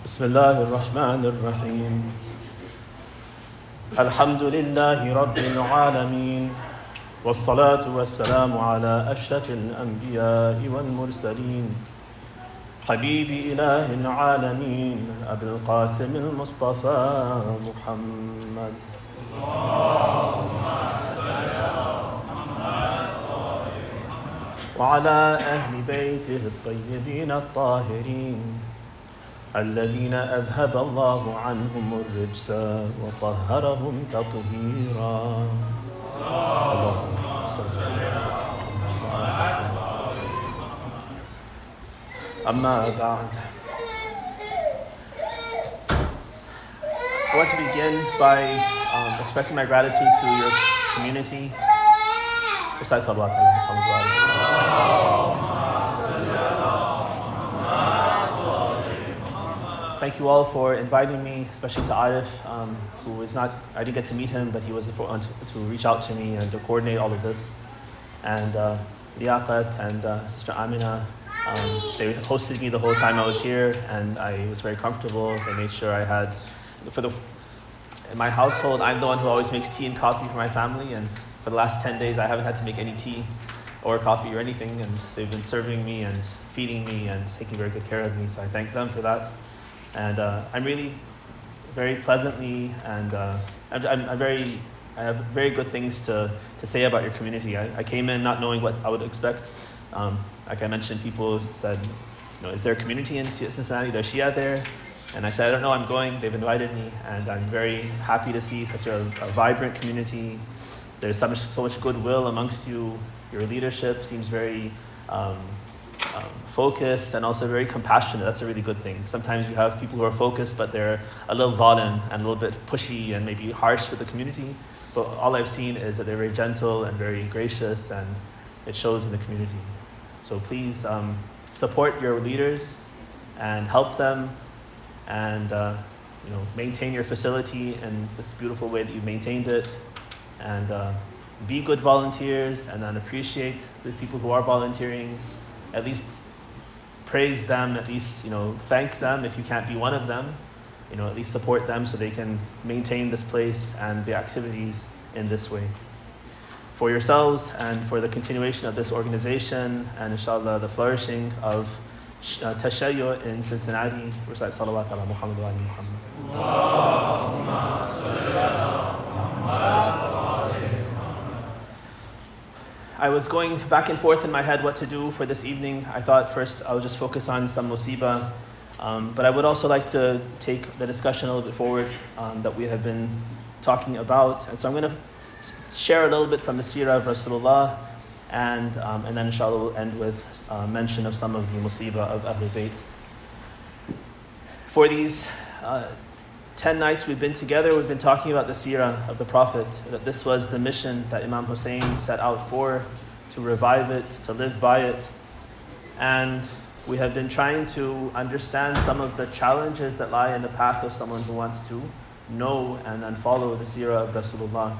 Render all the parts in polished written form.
بسم الله الرحمن الرحيم الحمد لله رب العالمين والصلاة والسلام على أشرف الأنبياء والمرسلين حبيب إله العالمين أبي القاسم المصطفى محمد وعلى أهل بيته الطيبين الطاهرين الذين أذهب الله عنهم الرجس وطهرهم تطهيرا. اللهم صل أما بعد. I want to begin by expressing my gratitude to your community. Thank you all for inviting me, especially to Arif, who is not, I didn't get to meet him, but he was the one to reach out to me and to coordinate all of this. And Liaqat and Sister Amina, they hosted me the whole time I was here, and I was very comfortable. They made sure I had, in my household, I'm the one who always makes tea and coffee for my family, and for the last 10 days, I haven't had to make any tea or coffee or anything, and they've been serving me and feeding me and taking very good care of me, so I thank them for that. And I'm really very pleasantly, and I have very good things to say about your community. I came in not knowing what I would expect. Like I mentioned, people said, is there a community in Cincinnati? There's Shia there. And I said, I don't know, I'm going. They've invited me, and I'm very happy to see such a vibrant community. There's so much goodwill amongst you. Your leadership seems very focused and also very compassionate. That's a really good thing. Sometimes you have people who are focused, but they're a little zalim and a little bit pushy and maybe harsh with the community. But all I've seen is that they're very gentle and very gracious, and it shows in the community. So please support your leaders and help them, and maintain your facility in this beautiful way that you've maintained it. And be good volunteers, and then appreciate the people who are volunteering. At least praise them, at least thank them if you can't be one of them. At least support them so they can maintain this place and the activities in this way. For yourselves and for the continuation of this organization, and inshallah the flourishing of Tashayyu in Cincinnati, recite salawat ala Muhammad wa ali Muhammad. I was going back and forth in my head what to do for this evening. I thought first I would just focus on some musibah, but I would also like to take the discussion a little bit forward that we have been talking about. And so I'm going to share a little bit from the seerah of Rasulullah, and then inshallah we'll end with mention of some of the musibah of Ahlul Bayt. For these 10 nights we've been together, we've been talking about the seerah of the Prophet, that this was the mission that Imam Hussein set out for, to revive it, to live by it. And we have been trying to understand some of the challenges that lie in the path of someone who wants to know and then follow the seerah of Rasulullah.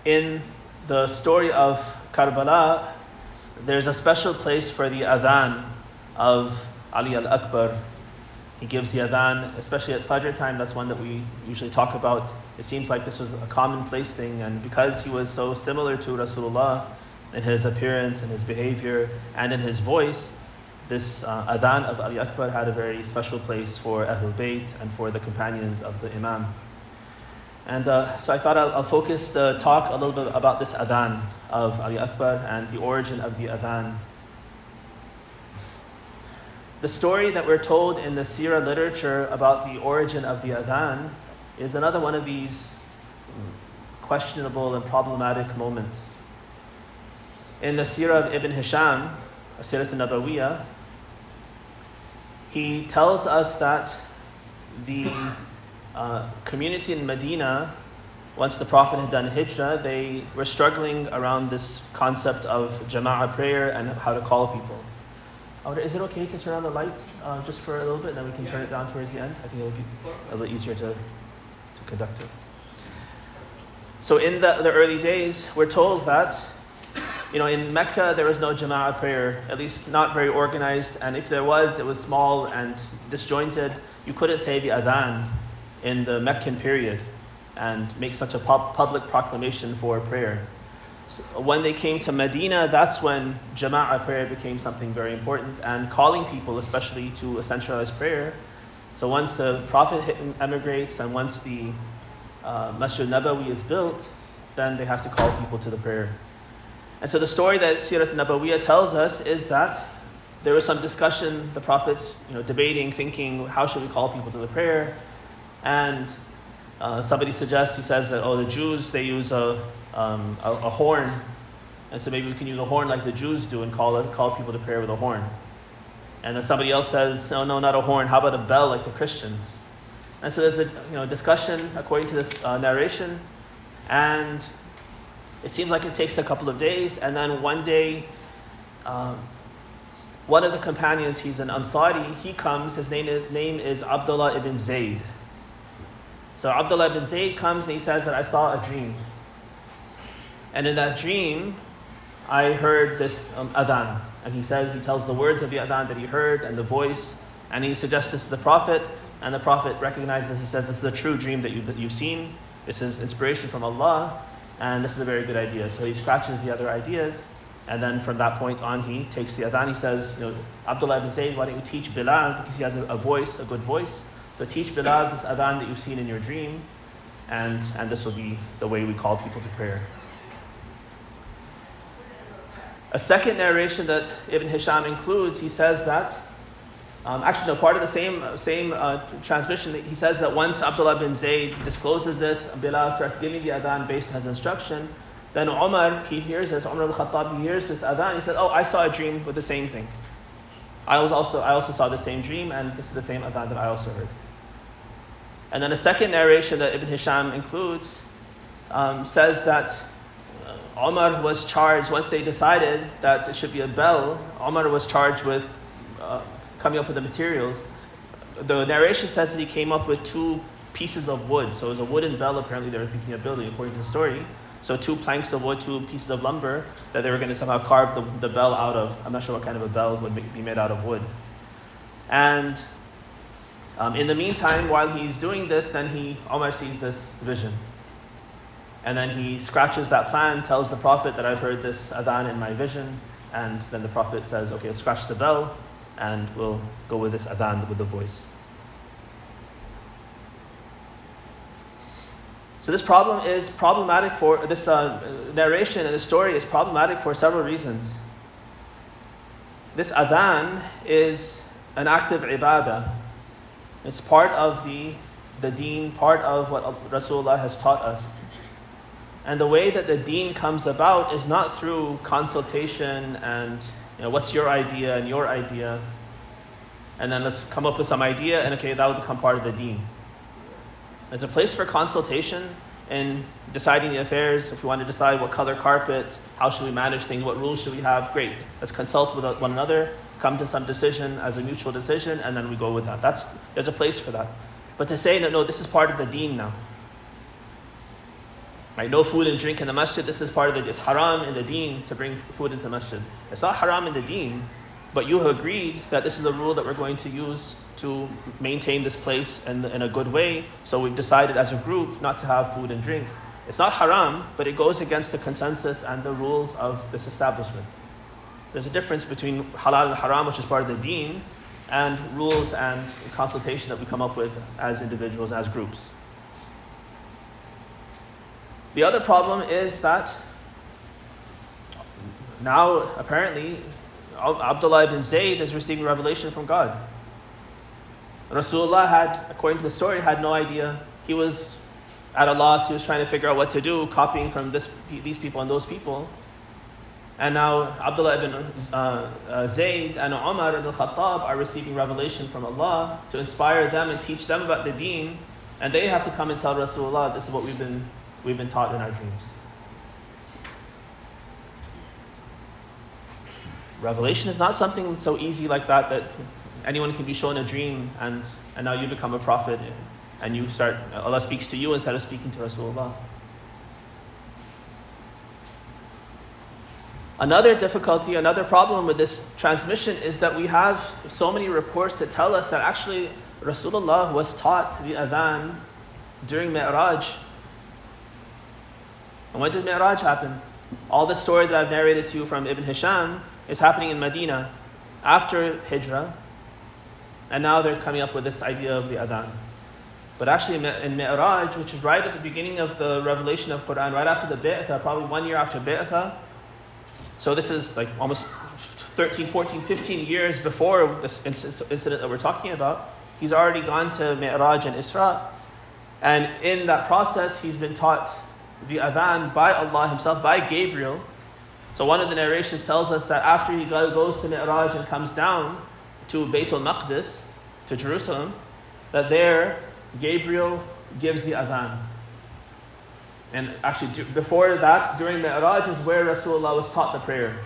In the story of Karbala, there's a special place for the adhan of Ali al-Akbar. He gives the adhan, especially at Fajr time. That's one that we usually talk about. It seems like this was a commonplace thing, and because he was so similar to Rasulullah in his appearance and his behavior and in his voice, this adhan of Ali Akbar had a very special place for Ahlul Bayt and for the companions of the Imam. And so I thought I'll focus the talk a little bit about this adhan of Ali Akbar and the origin of the adhan. The story that we're told in the seerah literature about the origin of the adhan is another one of these questionable and problematic moments. In the seerah of Ibn Hisham, Sirat al-Nabawiyah, he tells us that the community in Medina, once the Prophet had done hijrah, they were struggling around this concept of jama'ah prayer and how to call people. Is it okay to turn on the lights just for a little bit, and then we can turn it down towards the end? I think it will be a little easier to conduct it. So in the early days, we're told that In Mecca, there was no Jama'ah prayer, at least not very organized. And if there was, it was small and disjointed. You couldn't say the adhan in the Meccan period and make such a public proclamation for prayer. So when they came to Medina, that's when Jama'ah prayer became something very important, and calling people, especially to a centralized prayer. So once the Prophet emigrates and once the Masjid Nabawi is built, then they have to call people to the prayer. And so the story that Sirat Nabawiyah tells us is that there was some discussion, the Prophet's debating, thinking, how should we call people to the prayer? And somebody suggests, he says that, the Jews, they use a horn. And so maybe we can use a horn like the Jews do and call people to prayer with a horn. And then somebody else says, no, not a horn, how about a bell like the Christians? And so there's a discussion according to this narration. And it seems like it takes a couple of days, and then one day, one of the companions, he's an Ansari, he comes, his name is Abdullah ibn Zayd. So Abdullah ibn Zayd comes and he says that I saw a dream. And in that dream, I heard this adhan. And he tells the words of the adhan that he heard and the voice, and he suggests this to the Prophet, and the Prophet recognizes, he says, this is a true dream that you've seen, this is inspiration from Allah, and this is a very good idea. So he scratches the other ideas, and then from that point on, he takes the adhan. He says, Abdullah ibn Zayd, why don't you teach Bilal, because he has a voice, a good voice. So teach Bilal this adhan that you've seen in your dream, and this will be the way we call people to prayer. A second narration that Ibn Hisham includes, he says that, part of the same transmission, he says that once Abdullah bin Zayd discloses this, Bilal starts giving the adhan based on his instruction, then Umar, he hears this, Umar al-Khattab, he hears this adhan, he said, I saw a dream with the same thing. I also saw the same dream, and this is the same adhan that I also heard. And then a second narration that Ibn Hisham includes says that Umar was charged, once they decided that it should be a bell, Umar was charged with coming up with the materials. The narration says that he came up with 2 pieces of wood. So it was a wooden bell, apparently they were thinking of building, according to the story. So 2 planks of wood, 2 pieces of lumber that they were going to somehow carve the bell out of. I'm not sure what kind of a bell would be made out of wood. And in the meantime, while he's doing this, then Umar sees this vision. And then he scratches that plan, tells the Prophet that I've heard this adhan in my vision. And then the Prophet says, okay, let's scratch the bell, and we'll go with this adhan with the voice. So this problem is problematic for, this narration and this story is problematic for several reasons. This adhan is an act of ibadah. It's part of the deen, part of what Rasulullah has taught us. And the way that the deen comes about is not through consultation and what's your idea and your idea, and then let's come up with some idea and okay, that will become part of the deen. There's a place for consultation in deciding the affairs. If we want to decide what color carpet, how should we manage things, what rules should we have, great. Let's consult with one another, come to some decision as a mutual decision, and then we go with that. There's a place for that. But to say, no, this is part of the deen now. Right? No food and drink in the masjid, this is part of it's haram in the deen to bring food into the masjid. It's not haram in the deen, but you have agreed that this is a rule that we're going to use to maintain this place in a good way, so we've decided as a group not to have food and drink. It's not haram, but it goes against the consensus and the rules of this establishment. There's a difference between halal and haram, which is part of the deen, and rules and consultation that we come up with as individuals, as groups. The other problem is that now apparently Abdullah ibn Zayd is receiving revelation from God. Rasulullah had, according to the story, had no idea. He was at a loss. He was trying to figure out what to do, copying from these people and those people. And now Abdullah ibn Zayd and Umar ibn Khattab are receiving revelation from Allah to inspire them and teach them about the deen. And they have to come and tell Rasulullah, this is what we've been taught in our dreams. Revelation is not something so easy like that anyone can be shown a dream and now you become a prophet and Allah speaks to you instead of speaking to Rasulullah. Another difficulty, another problem with this transmission is that we have so many reports that tell us that actually Rasulullah was taught the adhan during Mi'raj. And when did Mi'raj happen? All the story that I've narrated to you from Ibn Hisham is happening in Medina after Hijrah. And now they're coming up with this idea of the adhan. But actually in Mi'raj, which is right at the beginning of the revelation of Quran, right after the Bi'athah, probably 1 year after Bi'athah. So this is like almost 13, 14, 15 years before this incident that we're talking about. He's already gone to Mi'raj and Isra. And in that process, he's been taught the adhan by Allah himself, by Gabriel. So one of the narrations tells us that after he goes to Mi'raj and comes down to Baytul Maqdis, to Jerusalem, that there Gabriel gives the adhan. And actually before that, during Mi'raj is where Rasulullah was taught the prayer.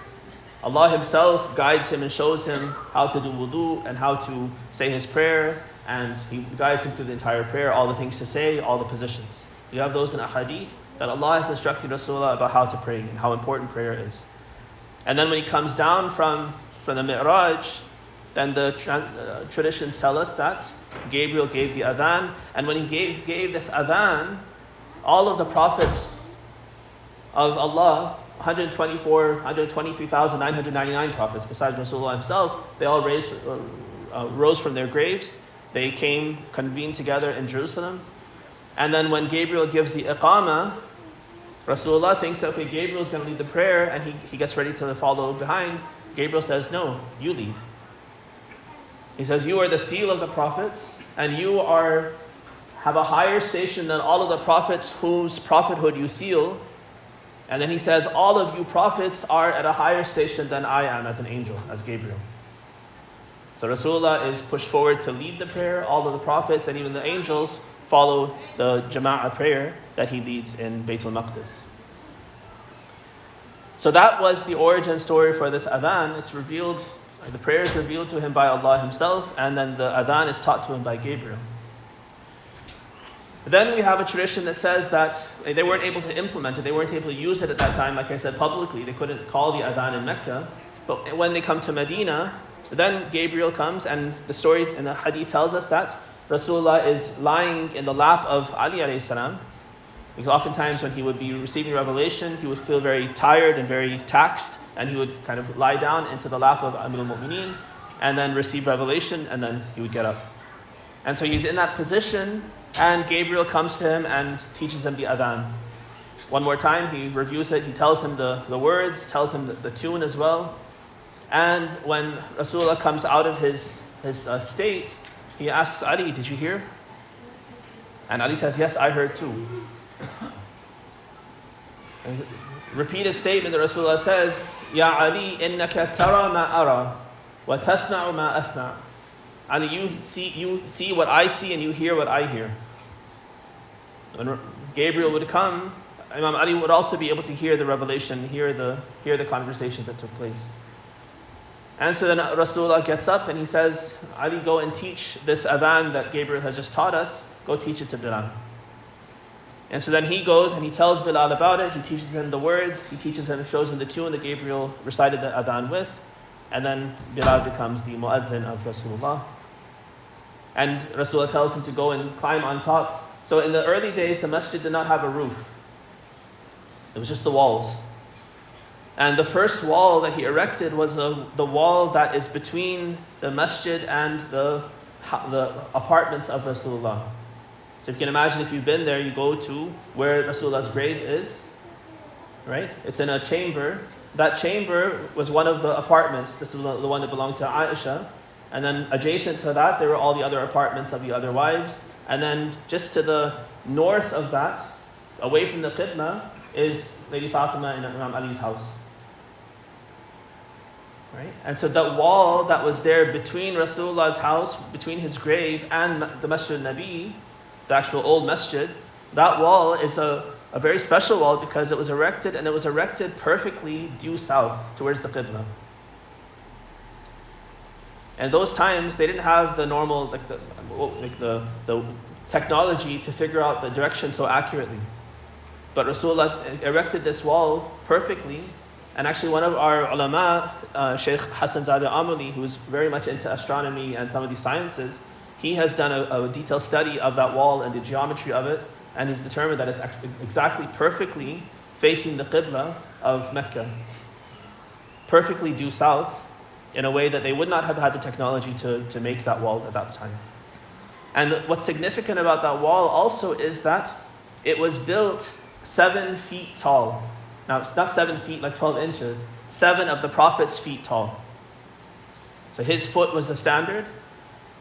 Allah himself guides him and shows him how to do wudu and how to say his prayer, and he guides him through the entire prayer, all the things to say, all the positions. You have those in a hadith that Allah has instructed Rasulullah about how to pray and how important prayer is. And then when he comes down from the Mi'raj, then the traditions tell us that Gabriel gave the adhan, and when he gave this adhan, all of the prophets of Allah, 123,999 prophets, besides Rasulullah himself, they all rose from their graves. They convened together in Jerusalem. And then when Gabriel gives the iqamah, Rasulullah thinks that, okay, Gabriel's going to lead the prayer, and he gets ready to follow behind. Gabriel says, no, you lead. He says, you are the seal of the prophets, and you have a higher station than all of the prophets whose prophethood you seal. And then he says, all of you prophets are at a higher station than I am as an angel, as Gabriel. So Rasulullah is pushed forward to lead the prayer. All of the prophets and even the angels follow the Jama'ah prayer that he leads in Baytul Maqdis. So that was the origin story for this adhan. It's revealed, the prayer is revealed to him by Allah himself, and then the adhan is taught to him by Gabriel. Then we have a tradition that says that they weren't able to implement it, they weren't able to use it at that time, like I said, publicly. They couldn't call the adhan in Mecca. But when they come to Medina, then Gabriel comes, and the story in the hadith tells us that Rasulullah is lying in the lap of Ali alayhi salam. Because oftentimes when he would be receiving revelation, he would feel very tired and very taxed, and he would kind of lie down into the lap of Amir al-Mu'mineen and then receive revelation, and then he would get up. And so he's in that position, and Gabriel comes to him and teaches him the adhan. One more time, he reviews it, he tells him the words, tells him the tune as well. And when Rasulullah comes out of his state, he asks Ali, did you hear? And Ali says, yes, I heard too. Repeated statement that Rasulullah says, Ya Ali, innaka tara ma ara, wa tasma'u ma asma'. Ali, you see what I see and you hear what I hear. When Gabriel would come, Imam Ali would also be able to hear the revelation, hear the conversation that took place. And so then Rasulullah gets up and he says, Ali, go and teach this adhan that Gabriel has just taught us. Go teach it to Bilal. And so then he goes and he tells Bilal about it. He teaches him the words. He teaches him, shows him the tune that Gabriel recited the adhan with. And then Bilal becomes the mu'adhin of Rasulullah. And Rasulullah tells him to go and climb on top. So in the early days, the masjid did not have a roof. It was just the walls. And the first wall that he erected was the wall that is between the masjid and the apartments of Rasulullah. So if you can imagine, if you've been there, you go to where Rasulullah's grave is, right? It's in a chamber. That chamber was one of the apartments. This was the one that belonged to Aisha. And then adjacent to that, there were all the other apartments of the other wives. And then just to the north of that, away from the Qibla, is Lady Fatima and Imam Ali's house. Right? And so that wall that was there between Rasulullah's house, between his grave and the Masjid al-Nabi, the actual old masjid, that wall is a very special wall because it was erected, and it was erected perfectly due south towards the Qibla. And those times, they didn't have the normal, the technology to figure out the direction so accurately. But Rasulullah erected this wall perfectly, And actually one of our ulama, Sheikh Hassan Zadeh Amuli, who's very much into astronomy and some of these sciences, he has done a detailed study of that wall and the geometry of it, and he's determined that it's exactly perfectly facing the Qibla of Mecca, perfectly due south, in a way that they would not have had the technology to make that wall at that time. And what's significant about that wall also is that it was built 7 feet tall. Now, it's not 7 feet like 12 inches, 7 of the Prophet's feet tall. So his foot was the standard,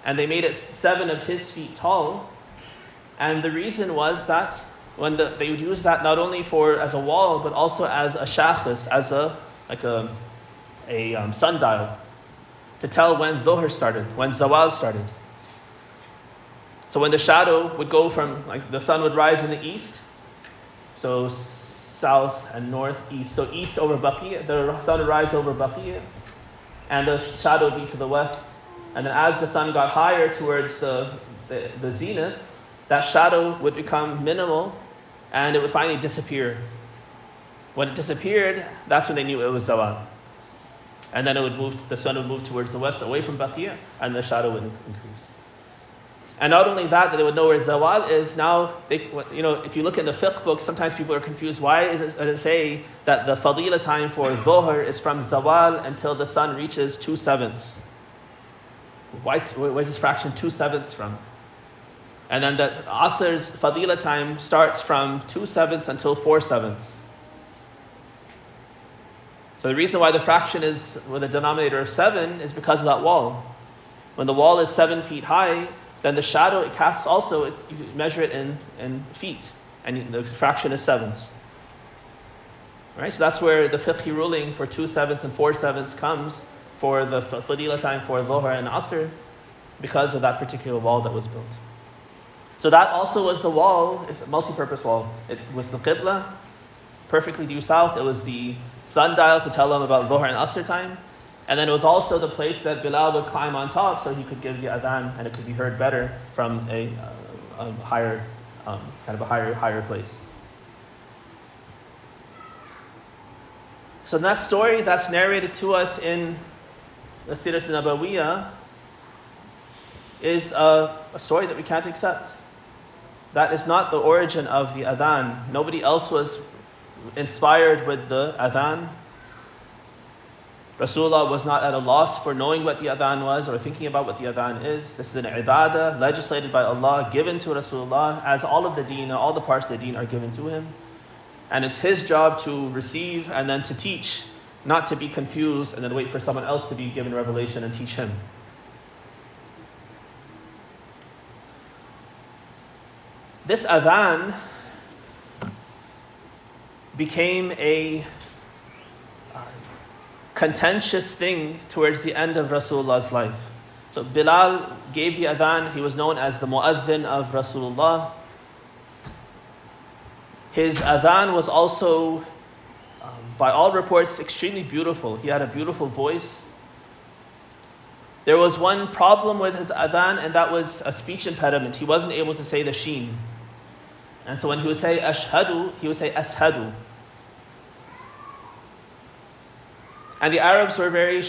and they made it 7 of his feet tall. And the reason was that when they would use that not only as a wall, but also as a shakhis, as a sundial, to tell when dhuhr started, when zawal started. So when the shadow would go from, like the sun would rise in the east, so south and north, east. So east over Baqi, the sun would rise over Baqi, and the shadow would be to the west. And then as the sun got higher towards the zenith, that shadow would become minimal, and it would finally disappear. When it disappeared, that's when they knew it was zawal. And then the sun would move towards the west, away from Baqi, and the shadow would increase. And not only that they would know where zawal is. Now, if you look in the fiqh books, sometimes people are confused. Why does it say that the fadila time for dhuhr is from zawal until the sun reaches 2/7? Where's this fraction 2/7 from? And then that asr's fadila time starts from 2/7 until 4/7. So the reason why the fraction is with a denominator of 7 is because of that wall. When the wall is 7 feet high, then the shadow it casts also, you measure it in feet, and the fraction is 7s. Right? So that's where the fiqhi ruling for 2/7 and 4/7 comes for the fadila time for dhuhr and asr, because of that particular wall that was built. So that also was the wall, it's a multi-purpose wall. It was the qibla, perfectly due south. It was the sundial to tell them about dhuhr and asr time. And then it was also the place that Bilal would climb on top so he could give the adhan and it could be heard better from a higher, higher place. So in that story that's narrated to us in the Sirat Nabawiyah is a story that we can't accept. That is not the origin of the adhan. Nobody else was inspired with the adhan. Rasulullah was not at a loss for knowing what the adhan was or thinking about what the adhan is. This is an ibadah legislated by Allah, given to Rasulullah, as all of the deen, all the parts of the deen are given to him. And it's his job to receive and then to teach, not to be confused and then wait for someone else to be given revelation and teach him. This adhan became a contentious thing towards the end of Rasulullah's life. So Bilal gave the adhan. He was known as the mu'adhin of Rasulullah. His adhan was also, by all reports, extremely beautiful. He had a beautiful voice. There was one problem with his adhan, and that was a speech impediment. He wasn't able to say the sheen. And so when he would say ashhadu, he would say ashadu. And the Arabs were very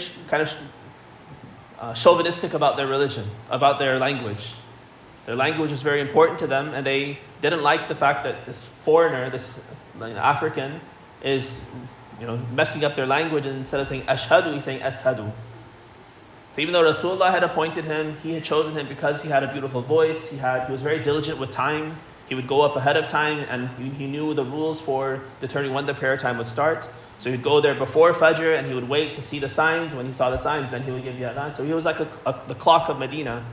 chauvinistic about their religion, about their language. Their language was very important to them, and they didn't like the fact that this foreigner, this African, is messing up their language, and instead of saying ashhadu, he's saying ashadu. So even though Rasulullah had appointed him, he had chosen him because he had a beautiful voice, he was very diligent with time. He would go up ahead of time, and he knew the rules for determining when the prayer time would start. So he'd go there before Fajr, and he would wait to see the signs. When he saw the signs, then he would give the adhan. So he was like the clock of Medina.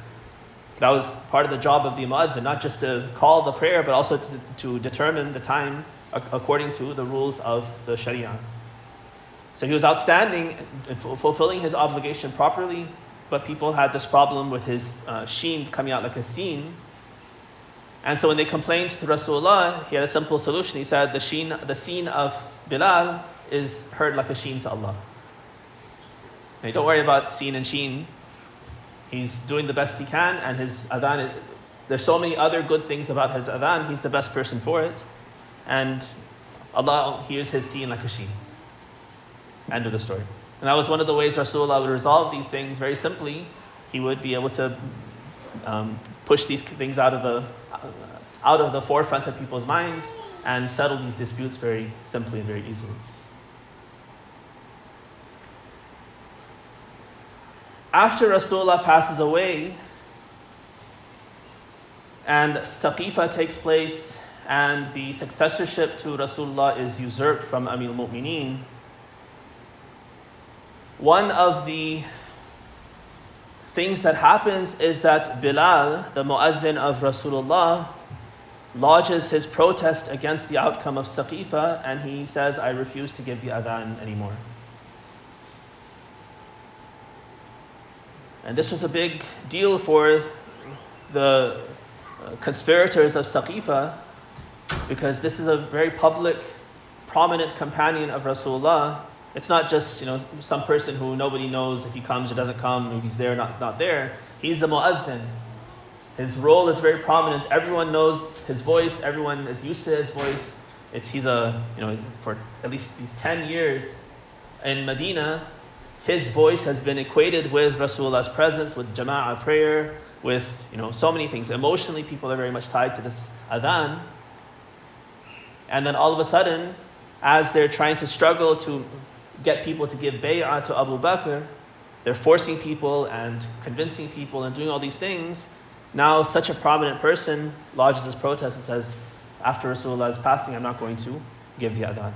That was part of the job of the mu'adhin, not just to call the prayer, but also to determine the time according to the rules of the Sharia. So he was outstanding in fulfilling his obligation properly, but people had this problem with his sheen coming out like a seen. And so when they complained to Rasulullah, he had a simple solution. He said, the seen of Bilal is heard like a sheen to Allah. Now, don't worry about seen and sheen. He's doing the best he can, and his adhan, there's so many other good things about his adhan, he's the best person for it. And Allah hears his seen like a sheen. End of the story. And that was one of the ways Rasulullah would resolve these things very simply. He would be able to push these things out of the forefront of people's minds and settle these disputes very simply and very easily. After Rasulullah passes away and Saqifa takes place and the successorship to Rasulullah is usurped from Amir al-Mu'mineen, one of the things that happens is that Bilal, the mu'adhin of Rasulullah, lodges his protest against the outcome of Saqifa, and he says, I refuse to give the adhan anymore. And this was a big deal for the conspirators of Saqifa, because this is a very public, prominent companion of Rasulullah. It's not just some person who nobody knows if he comes or doesn't come, if he's there or not there. He's the mu'adhin. His role is very prominent. Everyone knows his voice. Everyone is used to his voice. He's for at least these 10 years in Medina, his voice has been equated with Rasulullah's presence, with jama'ah prayer, with so many things. Emotionally, people are very much tied to this adhan. And then all of a sudden, as they're trying to struggle to get people to give bay'ah to Abu Bakr, they're forcing people and convincing people and doing all these things. Now such a prominent person lodges his protest and says, after Rasulullah's passing, I'm not going to give the adhan.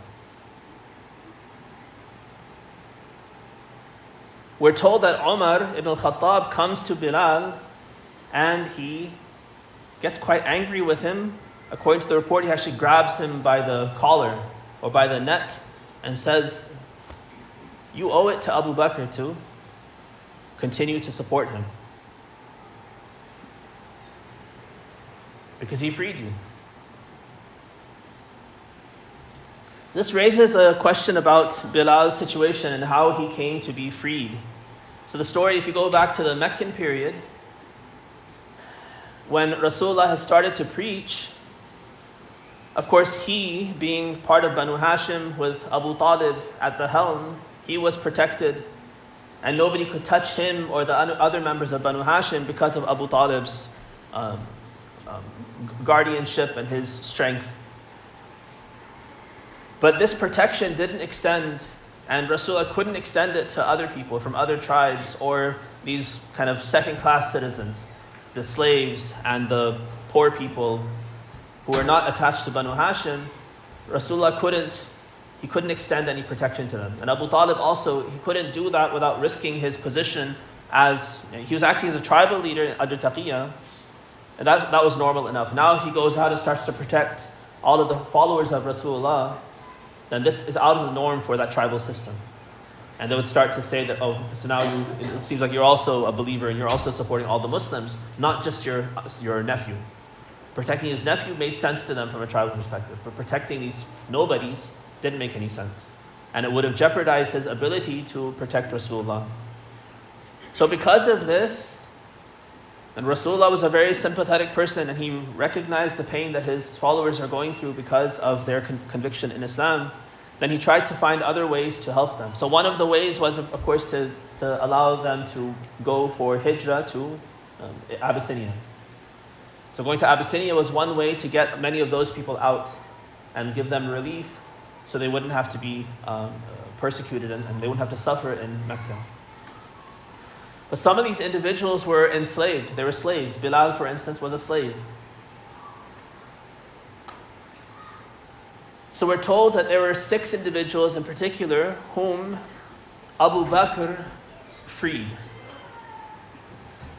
We're told that Umar ibn al-Khattab comes to Bilal and he gets quite angry with him. According to the report, he actually grabs him by the collar or by the neck and says, you owe it to Abu Bakr to continue to support him, because he freed you. So this raises a question about Bilal's situation and how he came to be freed. So the story, if you go back to the Meccan period, when Rasulullah has started to preach, of course, he, being part of Banu Hashim with Abu Talib at the helm, he was protected, and nobody could touch him or the other members of Banu Hashim because of Abu Talib's guardianship and his strength. But this protection didn't extend, and Rasulullah couldn't extend it to other people from other tribes or these kind of second-class citizens, the slaves and the poor people who were not attached to Banu Hashim. Rasulullah couldn't extend any protection to them. And Abu Talib also, he couldn't do that without risking his position as, he was acting as a tribal leader under Taqiyya, and that was normal enough. Now if he goes out and starts to protect all of the followers of Rasulullah, then this is out of the norm for that tribal system. And they would start to say that, oh, so now it seems like you're also a believer and you're also supporting all the Muslims, not just your nephew. Protecting his nephew made sense to them from a tribal perspective, but protecting these nobodies didn't make any sense. And it would have jeopardized his ability to protect Rasulullah. So because of this, and Rasulullah was a very sympathetic person, and he recognized the pain that his followers are going through because of their conviction in Islam, then he tried to find other ways to help them. So one of the ways was, of course, to allow them to go for hijrah to Abyssinia. So going to Abyssinia was one way to get many of those people out and give them relief, so they wouldn't have to be persecuted and they wouldn't have to suffer in Mecca. But some of these individuals were enslaved. They were slaves. Bilal, for instance, was a slave. So we're told that there were 6 individuals in particular whom Abu Bakr freed.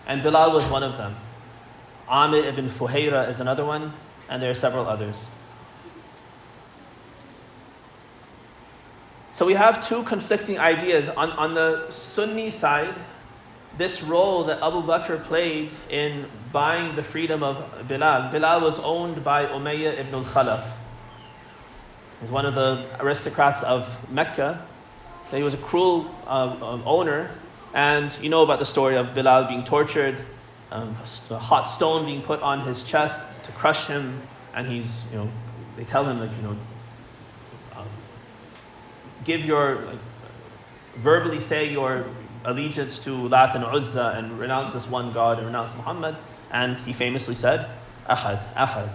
And Bilal was one of them. Amir ibn Fuhayra is another one, and there are several others. So we have 2 conflicting ideas. On the Sunni side, this role that Abu Bakr played in buying the freedom of Bilal. Bilal was owned by Umayyah ibn al-Khalaf. He's one of the aristocrats of Mecca. He was a cruel owner, and you know about the story of Bilal being tortured, a hot stone being put on his chest to crush him, and they tell him, give your verbally say your allegiance to Lat and Uzza and renounce this one God and renounce Muhammad. And he famously said, Ahad, Ahad.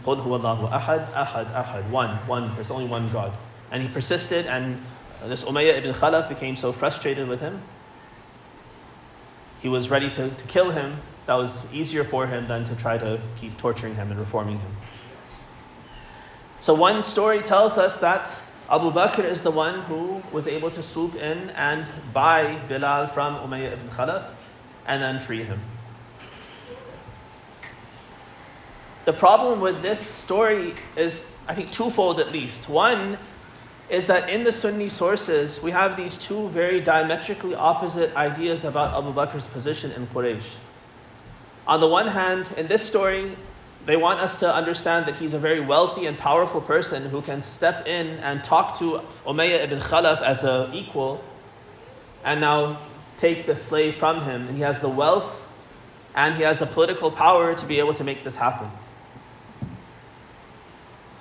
Qul huwa Allahu Ahad, Ahad, Ahad. One. There's only one God. And he persisted, and this Umayyah ibn Khalaf became so frustrated with him. He was ready to kill him. That was easier for him than to try to keep torturing him and reforming him. So one story tells us that Abu Bakr is the one who was able to swoop in and buy Bilal from Umayyah ibn Khalaf and then free him. The problem with this story is, I think, twofold at least. One is that in the Sunni sources, we have these two very diametrically opposite ideas about Abu Bakr's position in Quraysh. On the one hand, in this story, they want us to understand that he's a very wealthy and powerful person who can step in and talk to Umayyah ibn Khalaf as an equal and now take the slave from him. And he has the wealth and he has the political power to be able to make this happen.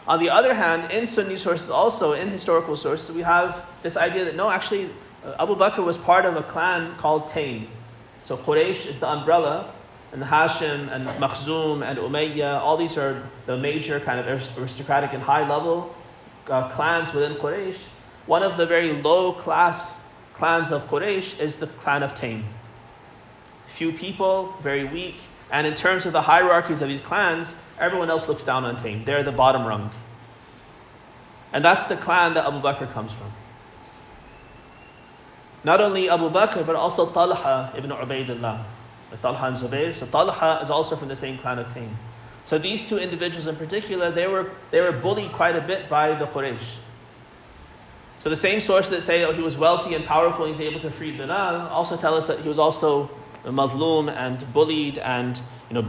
On the other hand, in Sunni sources also, in historical sources, we have this idea that no, actually, Abu Bakr was part of a clan called Taym. So Quraysh is the umbrella, and Hashim and Makhzum and Umayyah, all these are the major kind of aristocratic and high-level clans within Quraysh. One of the very low-class clans of Quraysh is the clan of Taym. Few people, very weak, and in terms of the hierarchies of these clans, everyone else looks down on Taym. They're the bottom rung. And that's the clan that Abu Bakr comes from. Not only Abu Bakr, but also Talha ibn Ubaidullah. Talha and Zubayr. So Talha is also from the same clan of Taym. So these two individuals in particular, they were bullied quite a bit by the Quraysh. So the same sources that say, he was wealthy and powerful and he's able to free Bilal, also tell us that he was also mazloom and bullied and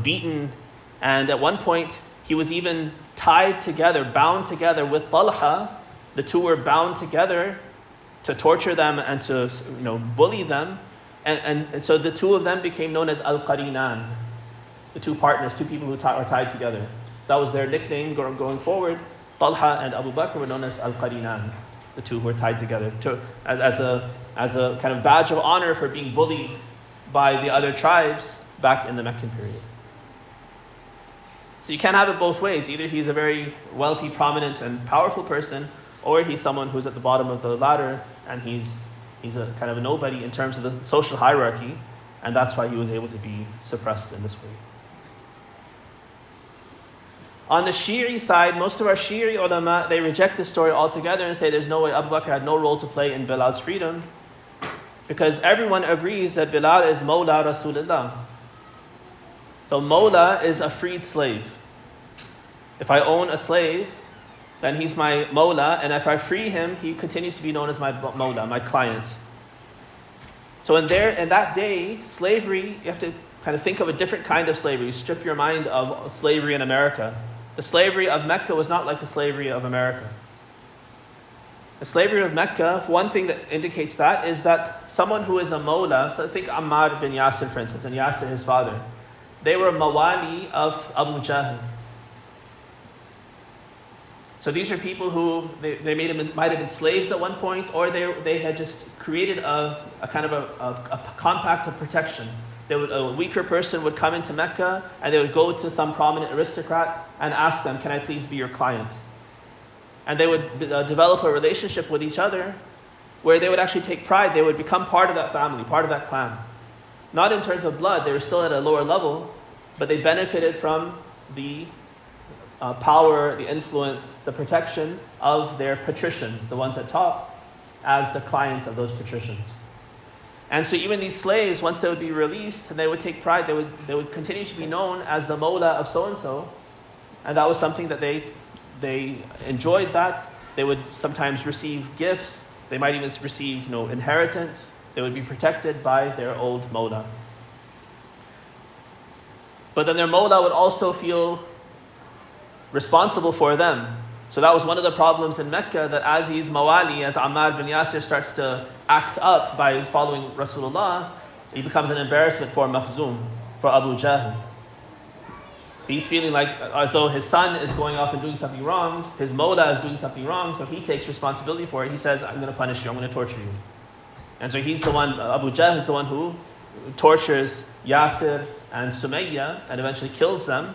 beaten. And at one point, he was even tied together, bound together with Talha. The two were bound together to torture them and to bully them. And so the two of them became known as Al-Qarinan, the two partners, two people who are tied together. That was their nickname going forward. Talha and Abu Bakr were known as Al-Qarinan, the two who were tied together, as a kind of badge of honor for being bullied by the other tribes back in the Meccan period. So you can't have it both ways. Either he's a very wealthy, prominent, and powerful person, or he's someone who's at the bottom of the ladder and he's a kind of a nobody in terms of the social hierarchy, and that's why he was able to be suppressed in this way. On the Shi'i side, most of our Shi'i ulama, they reject this story altogether and say there's no way Abu Bakr had no role to play in Bilal's freedom, because everyone agrees that Bilal is Mawla Rasulullah. So Mawla is a freed slave. If I own a slave, then he's my Mawla, and if I free him, he continues to be known as my Mawla, my client. So in that day, slavery, you have to kind of think of a different kind of slavery. You strip your mind of slavery in America. The slavery of Mecca was not like the slavery of America. The slavery of Mecca, one thing that indicates that is that someone who is a Mawla, so think Ammar bin Yasir, for instance, and Yasir, his father, they were Mawali of Abu Jahl. So these are people who they might have been slaves at one point, or they had just created a kind of a compact of protection. A weaker person would come into Mecca and they would go to some prominent aristocrat and ask them, "Can I please be your client?" And they would develop a relationship with each other where they would actually take pride. They would become part of that family, part of that clan. Not in terms of blood, they were still at a lower level, but they benefited from the power, the influence, the protection of their patricians, the ones at top, as the clients of those patricians. And so even these slaves, once they would be released, and they would take pride, they would continue to be known as the Mawla of so-and-so, and that was something that they enjoyed that. They would sometimes receive gifts, they might even receive inheritance, they would be protected by their old Mawla. But then their Mawla would also feel responsible for them. So that was one of the problems in Mecca, that as he's Mawali, as Ammar bin Yasir starts to act up by following Rasulullah, he becomes an embarrassment for Makhzum, for Abu Jahl. So he's feeling like as though his son is going off and doing something wrong, his Mawla is doing something wrong, so he takes responsibility for it. He says, "I'm going to punish you, I'm going to torture you." And so he's the one, Abu Jahl is the one who tortures Yasir and Sumayya and eventually kills them,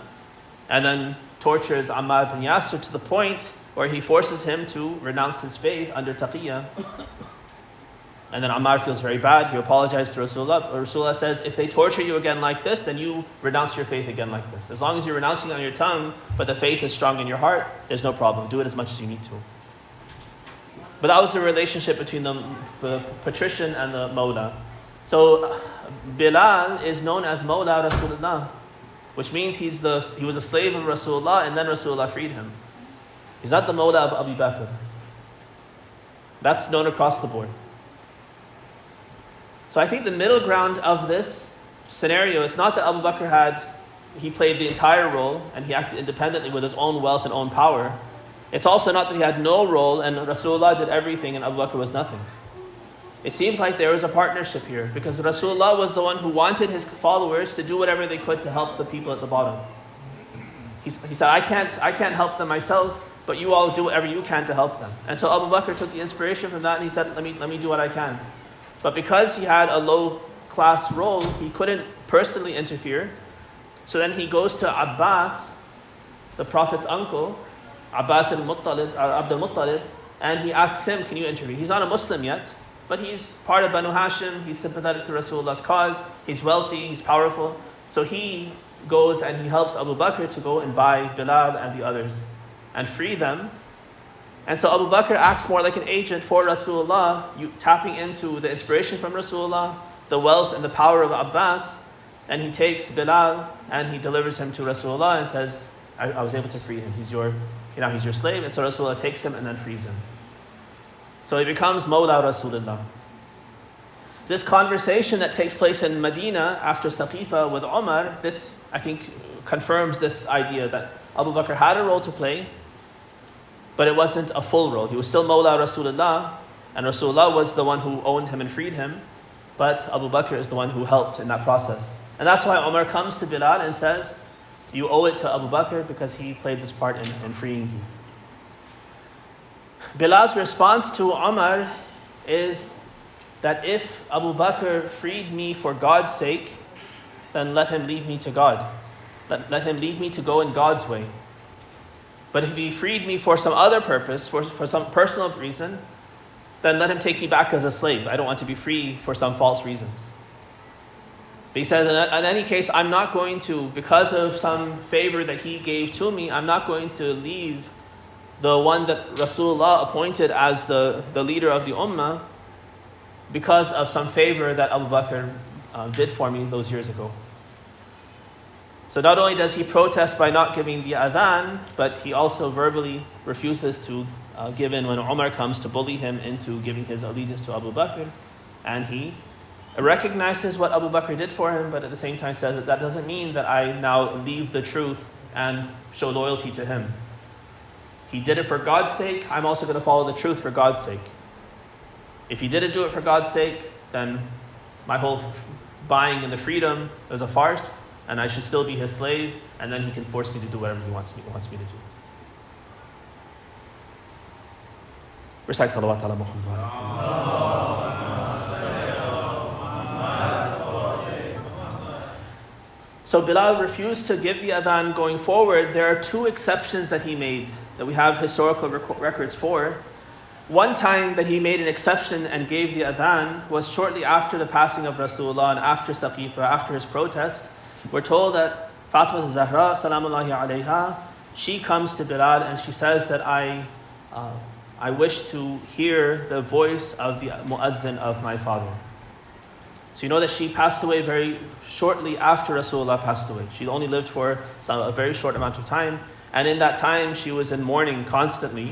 and then tortures Ammar bin Yasir to the point where he forces him to renounce his faith under taqiyya. And then Ammar feels very bad. He apologizes to Rasulullah. Rasulullah says, if they torture you again like this, then you renounce your faith again like this. As long as you're renouncing it on your tongue, but the faith is strong in your heart, there's no problem. Do it as much as you need to. But that was the relationship between the patrician and the Mawla. So Bilal is known as Mawla Rasulullah, which means he was a slave of Rasulullah, and then Rasulullah freed him. He's not the Mawla of Abu Bakr. That's known across the board. So I think the middle ground of this scenario is not that Abu Bakr he played the entire role and he acted independently with his own wealth and own power. It's also not that he had no role and Rasulullah did everything and Abu Bakr was nothing. It seems like there was a partnership here because Rasulullah was the one who wanted his followers to do whatever they could to help the people at the bottom. He said, I can't help them myself, but you all do whatever you can to help them. And so Abu Bakr took the inspiration from that and he said, let me do what I can. But because he had a low class role, he couldn't personally interfere. So then he goes to Abbas, the Prophet's uncle, Abbas Abdul Muttalib, and he asks him, can you intervene? He's not a Muslim yet, but he's part of Banu Hashim, he's sympathetic to Rasulullah's cause, he's wealthy, he's powerful. So he goes and he helps Abu Bakr to go and buy Bilal and the others and free them. And so Abu Bakr acts more like an agent for Rasulullah, tapping into the inspiration from Rasulullah, the wealth and the power of Abbas, and he takes Bilal and he delivers him to Rasulullah and says, I was able to free him. He's your slave. And so Rasulullah takes him and then frees him. So he becomes Mawla Rasulullah. This conversation that takes place in Medina after Saqifa with Umar, this I think confirms this idea that Abu Bakr had a role to play, but it wasn't a full role. He was still Mawla Rasulullah, and Rasulullah was the one who owned him and freed him, but Abu Bakr is the one who helped in that process. And that's why Umar comes to Bilal and says, you owe it to Abu Bakr because he played this part in freeing you. Bilal's response to Umar is that if Abu Bakr freed me for God's sake, then let him leave me to God. Let him leave me to go in God's way. But if he freed me for some other purpose, for some personal reason, then let him take me back as a slave. I don't want to be free for some false reasons. But he says, in any case, I'm not going to, because of some favor that he gave to me, I'm not going to leave the one that Rasulullah appointed as the leader of the Ummah because of some favor that Abu Bakr did for me those years ago. So not only does he protest by not giving the adhan, but he also verbally refuses to give in when Umar comes to bully him into giving his allegiance to Abu Bakr. And he recognizes what Abu Bakr did for him, but at the same time says that doesn't mean that I now leave the truth and show loyalty to him. He did it for God's sake, I'm also going to follow the truth for God's sake. If he didn't do it for God's sake, then my whole buying and the freedom was a farce, and I should still be his slave, and then he can force me to do whatever he wants me to do. Recite salawat ala Muhammad. So Bilal refused to give the adhan going forward. There are two exceptions that he made that we have historical records for. One time that he made an exception and gave the adhan was shortly after the passing of Rasulullah and after Saqifa, after his protest. We're told that Fatima Zahra, salamullahi alayha, she comes to Bilal and she says that I wish to hear the voice of the mu'adhin of my father. So you know that she passed away very shortly after Rasulullah passed away. She only lived for a very short amount of time. And in that time, she was in mourning constantly,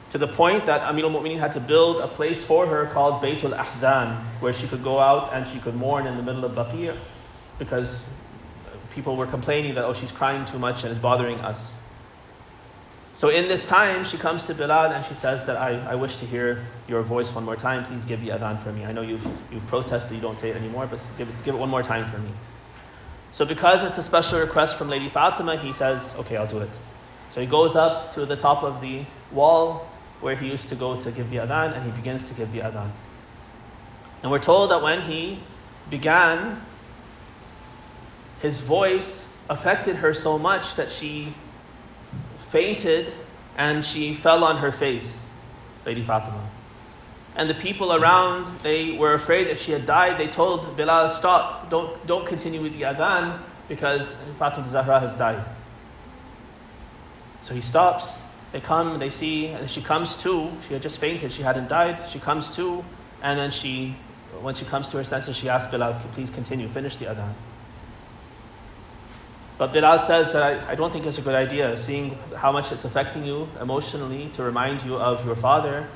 to the point that Amir al-Mu'mineen had to build a place for her called Baytul Ahzan, where she could go out and she could mourn in the middle of Baqi', because people were complaining that, she's crying too much and is bothering us. So in this time, she comes to Bilal and she says that I wish to hear your voice one more time. Please give the adhan for me. I know you've protested, you don't say it anymore, but give it one more time for me. So because it's a special request from Lady Fatima, he says, okay, I'll do it. So he goes up to the top of the wall where he used to go to give the adhan, and he begins to give the adhan. And we're told that when he began, his voice affected her so much that she fainted and she fell on her face, Lady Fatima. And the people around, they were afraid that she had died. They told Bilal, stop, don't continue with the adhan because Fatima Zahra has died. So he stops, they come, they see, and she comes to. She had just fainted, she hadn't died. She comes to, and then when she comes to her senses, she asks Bilal, please continue, finish the adhan. But Bilal says that I don't think it's a good idea, seeing how much it's affecting you emotionally, to remind you of your father.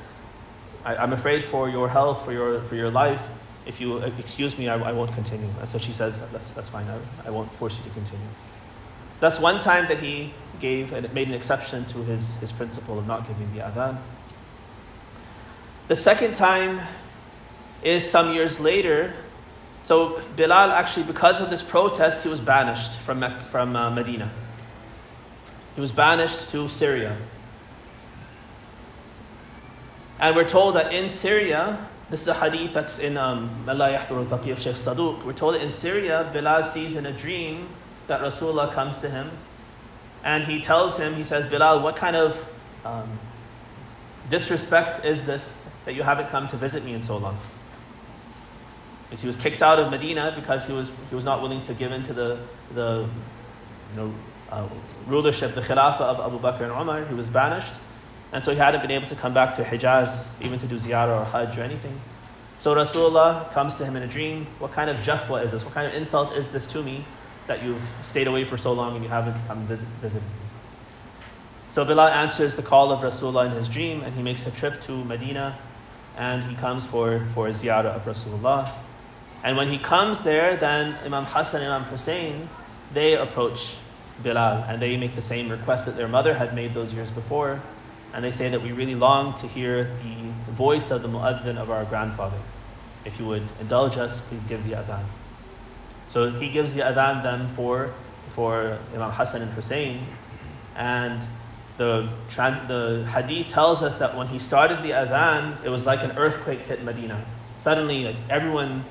I'm afraid for your health, for your life. If you excuse me, I won't continue. And so she says, that's fine, I won't force you to continue. That's one time that he gave and made an exception to his principle of not giving the adhan. The second time is some years later. So Bilal actually, because of this protest, he was banished from Medina. He was banished to Syria. And we're told that in Syria, this is a hadith that's in La Yahduru al-Faqih of Shaykh Saduq. We're told that in Syria, Bilal sees in a dream that Rasulullah comes to him. And he tells him, he says, Bilal, what kind of disrespect is this that you haven't come to visit me in so long? Because he was kicked out of Medina because he was not willing to give in to the rulership, the khilafah of Abu Bakr and Umar. He was banished. And so he hadn't been able to come back to Hijaz, even to do ziyarah or hajj or anything. So Rasulullah comes to him in a dream. What kind of jafwa is this? What kind of insult is this to me that you've stayed away for so long and you haven't come and visit me? So Bilal answers the call of Rasulullah in his dream, and he makes a trip to Medina, and he comes for a ziyarah of Rasulullah. And when he comes there, then Imam Hassan and Imam Hussein, they approach Bilal, and they make the same request that their mother had made those years before. And they say that we really long to hear the voice of the mu'adhin of our grandfather. If you would indulge us, please give the adhan. So he gives the adhan then for Imam Hassan and Hussein. And the hadith tells us that when he started the adhan, it was like an earthquake hit Medina. Suddenly, like everyone,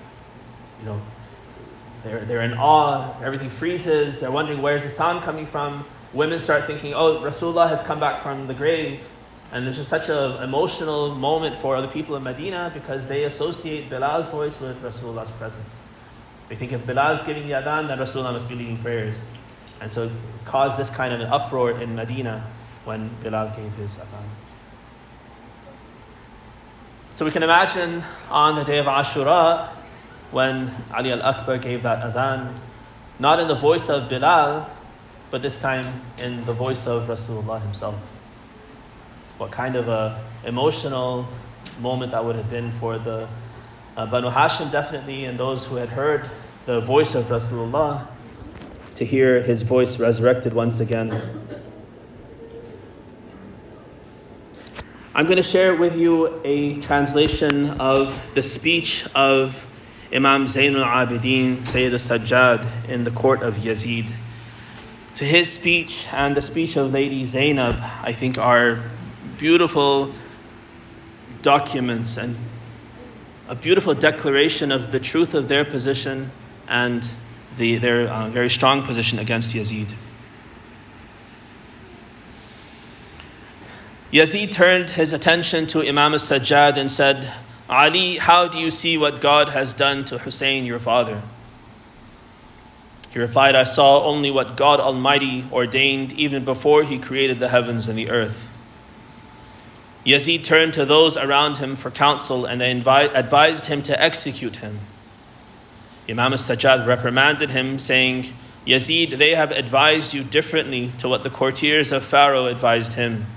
they're in awe, everything freezes, they're wondering where's the sound coming from. Women start thinking, oh, Rasulullah has come back from the grave. And it's just such an emotional moment for the people of Medina because they associate Bilal's voice with Rasulullah's presence. They think if Bilal's giving the adhan, then Rasulullah must be leading prayers. And so it caused this kind of an uproar in Medina when Bilal gave his adhan. So we can imagine on the day of Ashura, when Ali al-Akbar gave that adhan, not in the voice of Bilal, but this time in the voice of Rasulullah himself. What kind of a emotional moment that would have been for the Banu Hashim, definitely, and those who had heard the voice of Rasulullah, to hear his voice resurrected once again. I'm going to share with you a translation of the speech of Imam Zayn al-Abidin, Sayyid al-Sajjad, in the court of Yazid. So his speech and the speech of Lady Zainab, I think, are beautiful documents and a beautiful declaration of the truth of their position and their very strong position against Yazid. Yazid turned his attention to Imam al-Sajjad and said, Ali, how do you see what God has done to Hussein, your father? He replied, I saw only what God Almighty ordained even before He created the heavens and the earth. Yazid turned to those around him for counsel, and they advised him to execute him. Imam al-Sajjad reprimanded him, saying, Yazid, they have advised you differently to what the courtiers of Pharaoh advised him.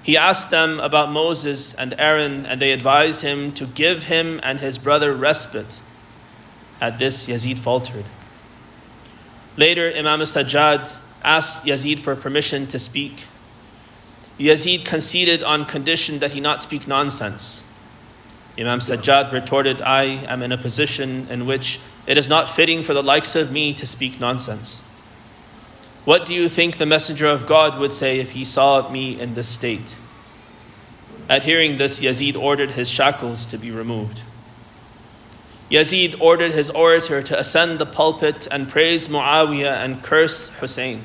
He asked them about Moses and Aaron, and they advised him to give him and his brother respite. At this, Yazid faltered. Later, Imam al-Sajjad asked Yazid for permission to speak. Yazid conceded on condition that he not speak nonsense. Imam Sajjad retorted, I am in a position in which it is not fitting for the likes of me to speak nonsense. What do you think the Messenger of God would say if he saw me in this state? At hearing this, Yazid ordered his shackles to be removed. Yazid ordered his orator to ascend the pulpit and praise Muawiyah and curse Hussein.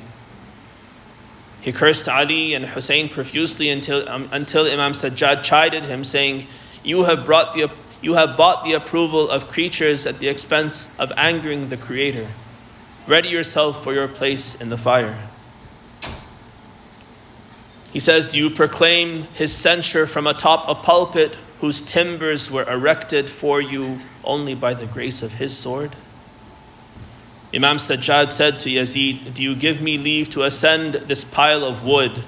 He cursed Ali and Hussein profusely until Imam Sajjad chided him, saying, You have bought the approval of creatures at the expense of angering the Creator. Ready yourself for your place in the fire. He says, Do you proclaim his censure from atop a pulpit whose timbers were erected for you only by the grace of his sword? Imam Sajjad said to Yazid, Do you give me leave to ascend this pile of wood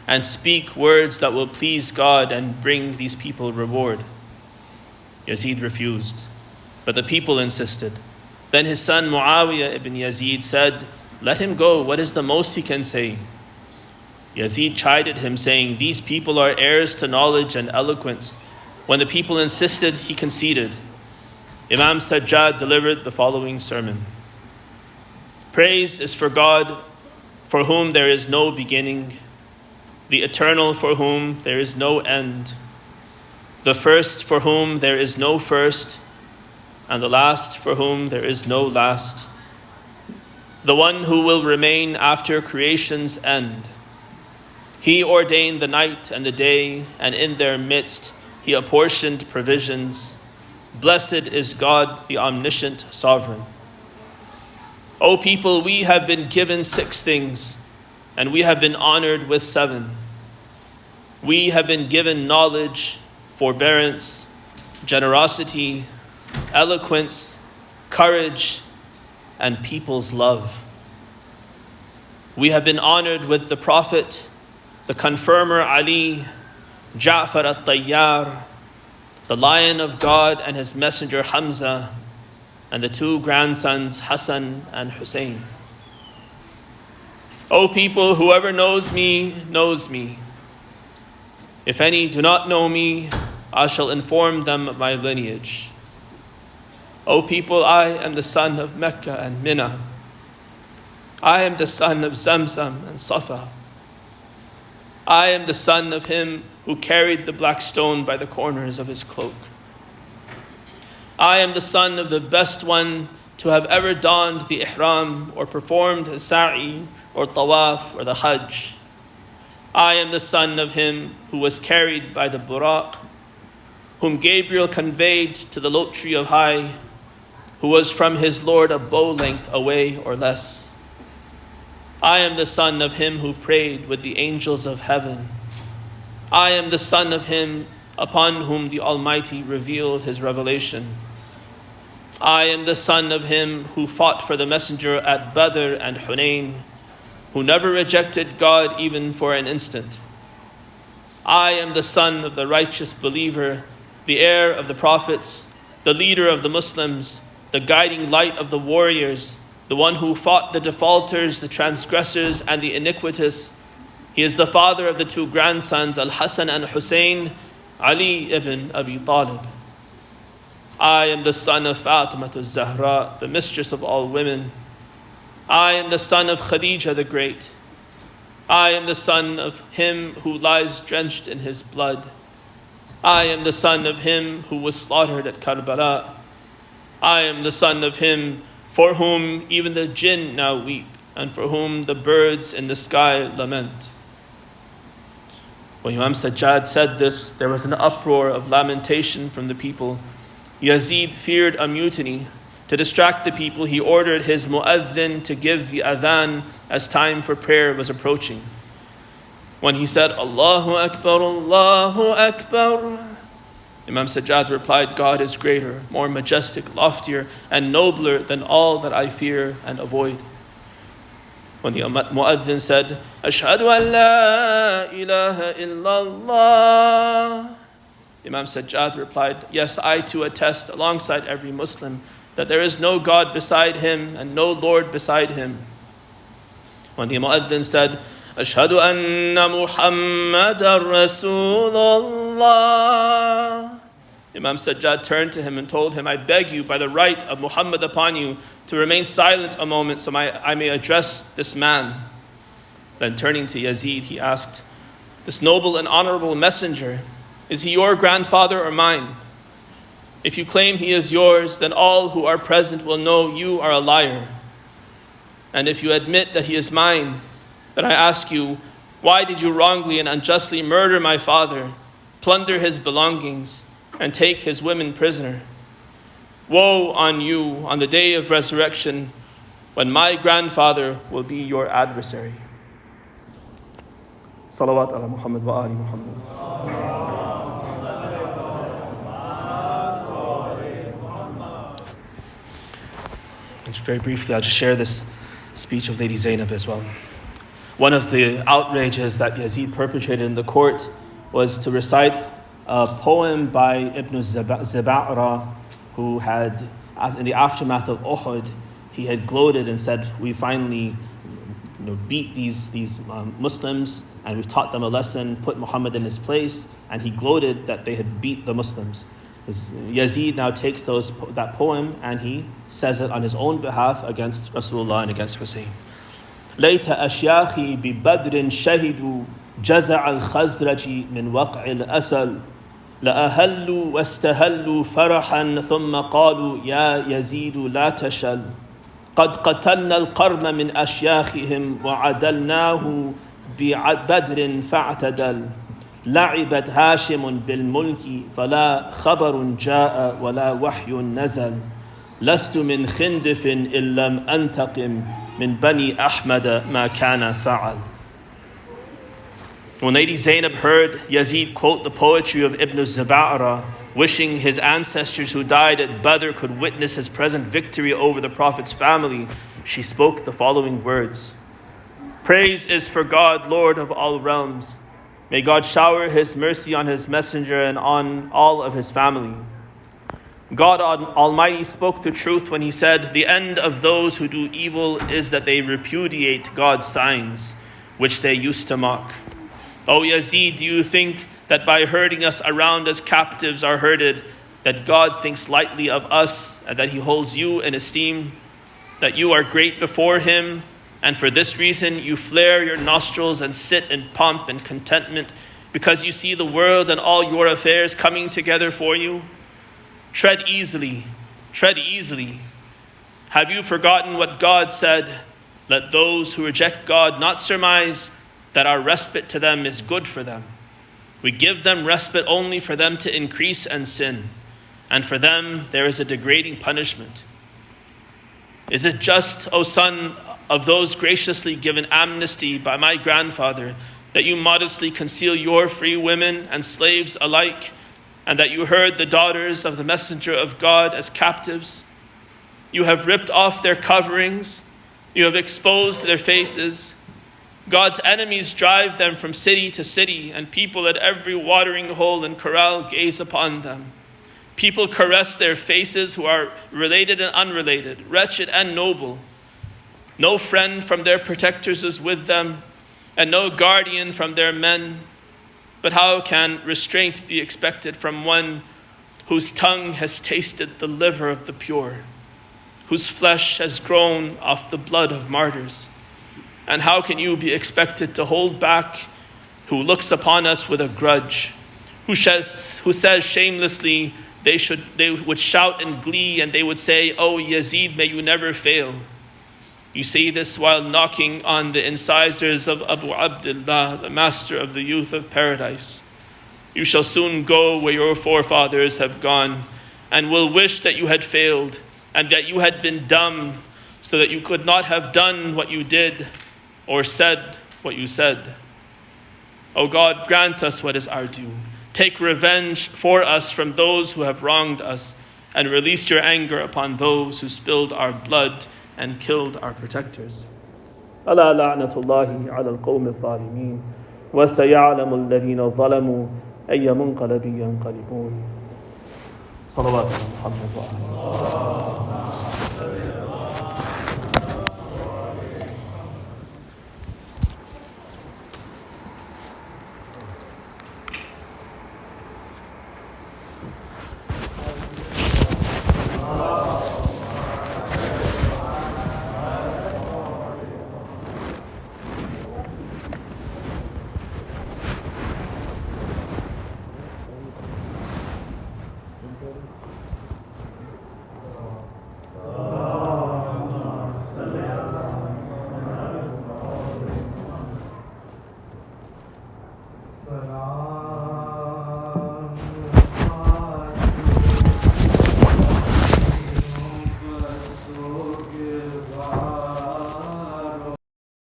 and speak words that will please God and bring these people reward? Yazid refused, but the people insisted. Then his son Muawiyah ibn Yazid said, Let him go, what is the most he can say? Yazid chided him, saying, These people are heirs to knowledge and eloquence. When the people insisted, he conceded. Imam Sajjad delivered the following sermon. Praise is for God, for whom there is no beginning, the eternal for whom there is no end, the first for whom there is no first, and the last for whom there is no last, the one who will remain after creation's end. He ordained the night and the day, and in their midst he apportioned provisions. Blessed is God, the omniscient sovereign. O people, we have been given 6 things, and we have been honored with 7. We have been given knowledge, forbearance, generosity, eloquence, courage, and people's love. We have been honored with the Prophet, the confirmer Ali, Ja'far al-Tayyar, the Lion of God and his messenger Hamza, and the 2 grandsons Hassan and Hussein. O people, whoever knows me, knows me. If any do not know me, I shall inform them of my lineage. O people, I am the son of Mecca and Mina. I am the son of Zamzam and Safa. I am the son of him who carried the black stone by the corners of his cloak. I am the son of the best one to have ever donned the ihram or performed the sa'i or tawaf or the hajj. I am the son of him who was carried by the buraq, whom Gabriel conveyed to the lot tree of high, who was from his Lord a bow length away or less. I am the son of him who prayed with the angels of heaven. I am the son of him upon whom the Almighty revealed his revelation. I am the son of him who fought for the messenger at Badr and Hunayn, who never rejected God even for an instant. I am the son of the righteous believer, the heir of the prophets, the leader of the Muslims, the guiding light of the warriors, the one who fought the defaulters, the transgressors, and the iniquitous. He is the father of the 2 grandsons, Al-Hassan and Hussein, Ali ibn Abi Talib. I am the son of Fatima al-Zahra, the mistress of all women. I am the son of Khadija the Great. I am the son of him who lies drenched in his blood. I am the son of him who was slaughtered at Karbala. I am the son of him for whom even the jinn now weep, and for whom the birds in the sky lament. When Imam Sajjad said this, there was an uproar of lamentation from the people. Yazid feared a mutiny. To distract the people, he ordered his mu'adhin to give the adhan as time for prayer was approaching. When he said, Allahu Akbar, Allahu Akbar, Imam Sajjad replied, God is greater, more majestic, loftier, and nobler than all that I fear and avoid. When the mu'adhin said, Ashhadu an la ilaha illallah, Imam Sajjad replied, Yes, I too attest alongside every Muslim that there is no God beside him and no Lord beside him. When the mu'adhin said, Ashhadu anna Muhammadan Rasulullah, Imam Sajjad turned to him and told him, I beg you by the right of Muhammad upon you to remain silent a moment so I may address this man. Then turning to Yazid, he asked, This noble and honorable messenger, is he your grandfather or mine? If you claim he is yours, then all who are present will know you are a liar. And if you admit that he is mine, then I ask you, why did you wrongly and unjustly murder my father, plunder his belongings, and take his women prisoner? Woe on you on the day of resurrection, when my grandfather will be your adversary. Salawat ala Muhammad wa ali Muhammad. Just very briefly, I'll just share this speech of Lady Zainab as well. One of the outrages that Yazid perpetrated in the court was to recite a poem by Ibn Zaba'ra, who had, in the aftermath of Uhud, he had gloated and said, we finally beat these Muslims, and we've taught them a lesson, put Muhammad in his place, and he gloated that they had beat the Muslims. Yazid now takes that poem and he says it on his own behalf against Rasulullah and against Hussein. ليت أشياخي ببدر شهدوا جزع الخزرج من وقع الأسل لأهلوا واستهلوا فرحا ثم قالوا يا يزيد لا تشل قد قتلنا القرن من أشياخهم وعدلناه ببدر فاعتدل لعبت هاشم بالملك فلا خبر جاء ولا وحي نزل لست من خندف إن لم أنتقم من بني أحمد ما كان فعل. When Lady Zainab heard Yazid quote the poetry of Ibn Zaba'ra, wishing his ancestors who died at Badr could witness his present victory over the Prophet's family, she spoke the following words. Praise is for God, Lord of all realms. May God shower his mercy on his messenger and on all of his family. God Almighty spoke the truth when he said, the end of those who do evil is that they repudiate God's signs, which they used to mock. O Yazid, do you think that by herding us around as captives are herded, that God thinks lightly of us and that he holds you in esteem, that you are great before him, and for this reason you flare your nostrils and sit in pomp and contentment because you see the world and all your affairs coming together for you? Tread easily, tread easily. Have you forgotten what God said? Let those who reject God not surmise that our respite to them is good for them. We give them respite only for them to increase and sin, and for them there is a degrading punishment. Is it just, O son of those graciously given amnesty by my grandfather, that you modestly conceal your free women and slaves alike, and that you herd the daughters of the messenger of God as captives? You have ripped off their coverings, you have exposed their faces. God's enemies drive them from city to city, and people at every watering hole and corral gaze upon them. People caress their faces who are related and unrelated, wretched and noble. No friend from their protectors is with them, and no guardian from their men. But how can restraint be expected from one whose tongue has tasted the liver of the pure, whose flesh has grown off the blood of martyrs? And how can you be expected to hold back who looks upon us with a grudge, who says shamelessly they would shout in glee and they would say, "Oh Yazid, may you never fail." You say this while knocking on the incisors of Abu Abdullah, the master of the youth of paradise. You shall soon go where your forefathers have gone, and will wish that you had failed, and that you had been dumb, so that you could not have done what you did, or said what you said. O God, grant us what is our due. Take revenge for us from those who have wronged us, and release your anger upon those who spilled our blood and killed our protectors. ألا لعنة الله على القوم الظالمين وسيعلم الذين ظلموا أي منقلب ينقلبون. صلوات محمد وآله.